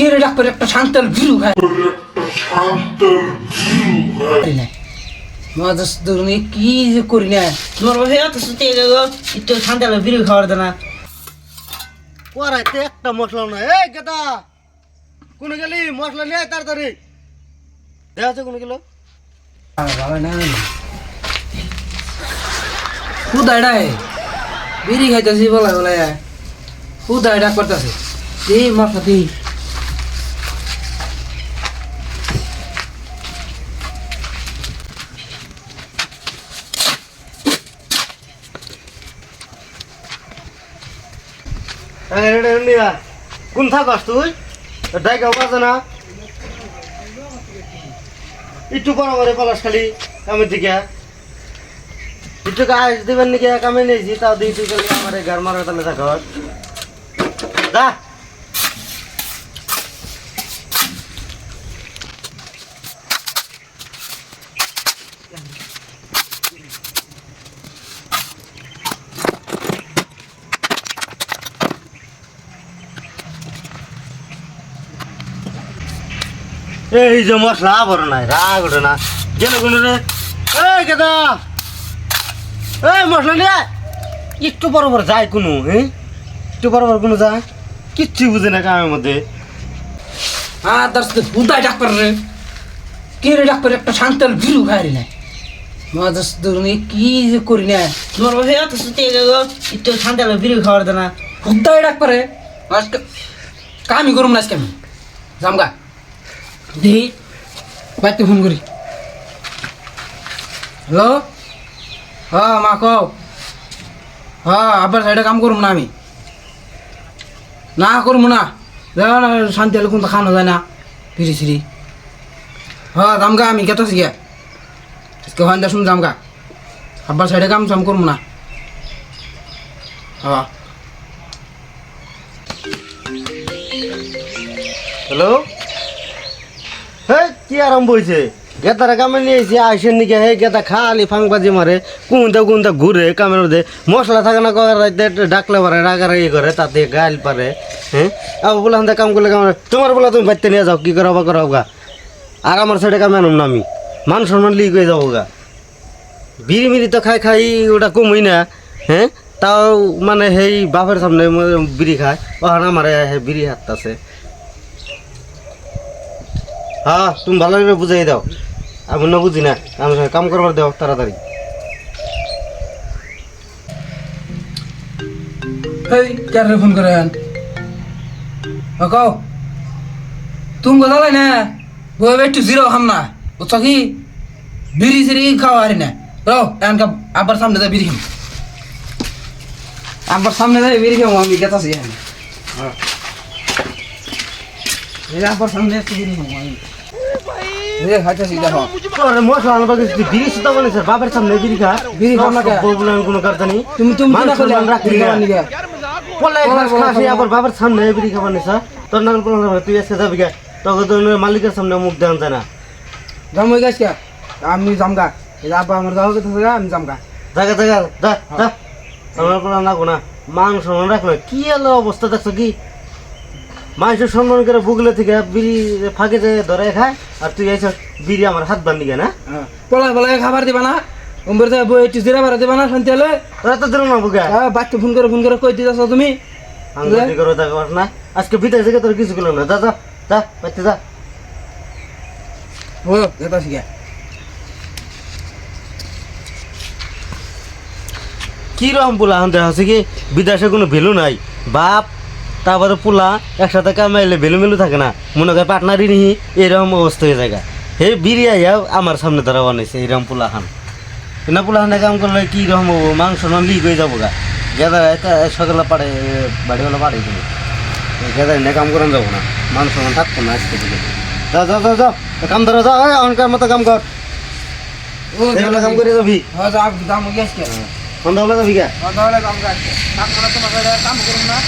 কে রে ডাক্তার একটা শান্তার ভিরু খায় মাদাস দুর্নি কি যে করি না তোমার বাবা এত সুতে গেল একটু ঠান্ডা বিড়ি খাওয়ার দেনা কড়াইতে একটা মশলা নাই। এই গেদা কোন গেলি মশলা নিয়ে আয় তাড়াতাড়ি। দেখা আছে কোন গেল? বাবা না খুদাই ডাই বিড়ি খাইতেছি বলা বলা খুদাই ডাক করতেছে এই মশলা দিই কোন থাকাস তুই? ডাইকা বাজে না একটু বরাবরে পলাশ খালি কামের দিকে একটু গাছ দিবেন নাকি কামে নিয়েছি তাও দিই তুই খালি আমার ঘর মারা তাহলে থাক যা। এই যে মশলা বড় নাই রাগ ওঠে না গেলে কোনো রে। এই গেদা এই মশলা নিয়ে একটু বরাবর যায় কোনো হ্যাঁ একটু বরাবর কোনো যায় কিচ্ছু বুঝে না কামের মধ্যে। হ্যাঁ তার সাথে খুদাই ডাক করে রে কে রে ডাক্তার একটা শান্তার ভিরু খায় রে না মাদাস দুর্নি কি যে করি না তোমার বাবা এত সুতে গেল একটু ঠান্ডা বিড়ি খাওয়ার দেনা খুদাই ডাক করে আজকে কামই করুম না আজকে আমি জামগা দেখি বাইতে ফোন করি। হ্যালো হ্যাঁ মা কও হ্যাঁ আবার সাইডে কাম করুম না আমি না করবো না দেখো না শান্তি হলে কোনটা খানো যায় না ফিরি সিরি হ্যাঁ জামগা আমি কেতাছি গিয়া আজকে হয় শুন জামগা আবার সাইডে কাম চাম করবো না হ্যাঁ হ্যালো হে কি আরম্ভ হয়েছে? গেতারা কামে নিয়েছি আইসেন নিকে হে গেতা খালি ফাংবাজি মারে কোনটা ঘুরে কামের মধ্যে মশলা থাকে না রাইতে ডাকলে পারে রাগারাগি করে তাতে গাইল পারে। হ্যাঁ আবার বলে আমাদের কাম করলে কামড়ে তোমার বলা তুমি বাড়িতে নিয়ে যাও কি করো বা করো গা আর আমার সাইডে কামে আনুম না আমি মান সম্মান লিক হয়ে যাবো গা। বিড়ি মিড়ি তো খাই ওটা কমই না। হ্যাঁ তাও মানে সেই বাপের সামনে বিড়ি খায় ওখানে আমার বিড়ি হাততাছে। হ্যাঁ তুমি ভালো করে বুঝাই দাও আমি না বুঝি না আমার সঙ্গে কাম করবার দাও তাড়াতাড়ি। এই কারে ফোন করে কও তুমি গলাই না বই একটু জিরো খাম না বুঝছ কি বিড়ি সিড়ি খাওয়া হারি না রো এনকা আবার সামনে যাই বিড়ি খাম আবার সামনে যাই বিড়ি খাম আমি গেতাছি এখানে আবার সামনে একটু বিড়ি খাম আমি খাইতেছি দেখো মশলা আনবা গেছি বিড়ি সুতা বানিয়েছে বাপের সামনে বিড়ি খা বিড়ি খাও না বললেন কোনো কারদানি তুমি না করলে রাখি আবার বাবার সামনে বিড়ি খাবার নিছা তোর নাম তুই এসে যাবি গা তখন তোর মালিকের সামনে মুখ দেন যায় না। জাম হয়ে গেছে আমি জামগা আব্বা আমার যাওয়া গেছে আমি জামগা জায়গা জায়গা যা যা আমার কোনো লাগবো না মান সম্মান রাখবে কি এলো অবস্থা দেখছো কি মানুষের সম্মান করে বুগলে থেকে বিড়ি ফাঁকে যে ধরে খায় আর তুই এসে বিড়ি আমার হাত বান্ধি না পলাই পলাই খাবার দিবা না উম্বর একটু জিরা বাড়া দিবা না শান্তি হলে তোরা তো দিল না বুকে বাচ্চা ফোন করে কই দিতেছ তুমি আঙ্গুলি করে দেখা না আজকে বিদায় থেকে তোর কিছু করলাম না যা যা যা বাচ্চা যা ও এটা শিখা কিরকম পোলা আনতে আছে কি বিদেশে কোনো ভ্যালু নাই বাপ তারপরে পোলা একসাথে কামাইলে ভ্যালু মেলু থাকে না মনে করে পার্টনারই নিহি এরকম অবস্থা হয়ে যায় হে বিড়ি আইয়া আমার সামনে তারা বানাইছে এরকম পোলা খান না পোলা খানে কাম করলে কীরকম হবো মাংস না লিক হয়ে যাবো গা গেদা সকালে পাড়ে বাড়িওয়ালা পাড়ে দেবে গেদা এনে কাম করান যাবো না মাংস মান থাকতো না আজকে দিকে যা যা যা যা কাম ধরো যা অনকার মতো কাম কর কাম করে যাবি দাম গেছে সন্ধ্যা হলে যাবি গা তাহলে কাম করুন না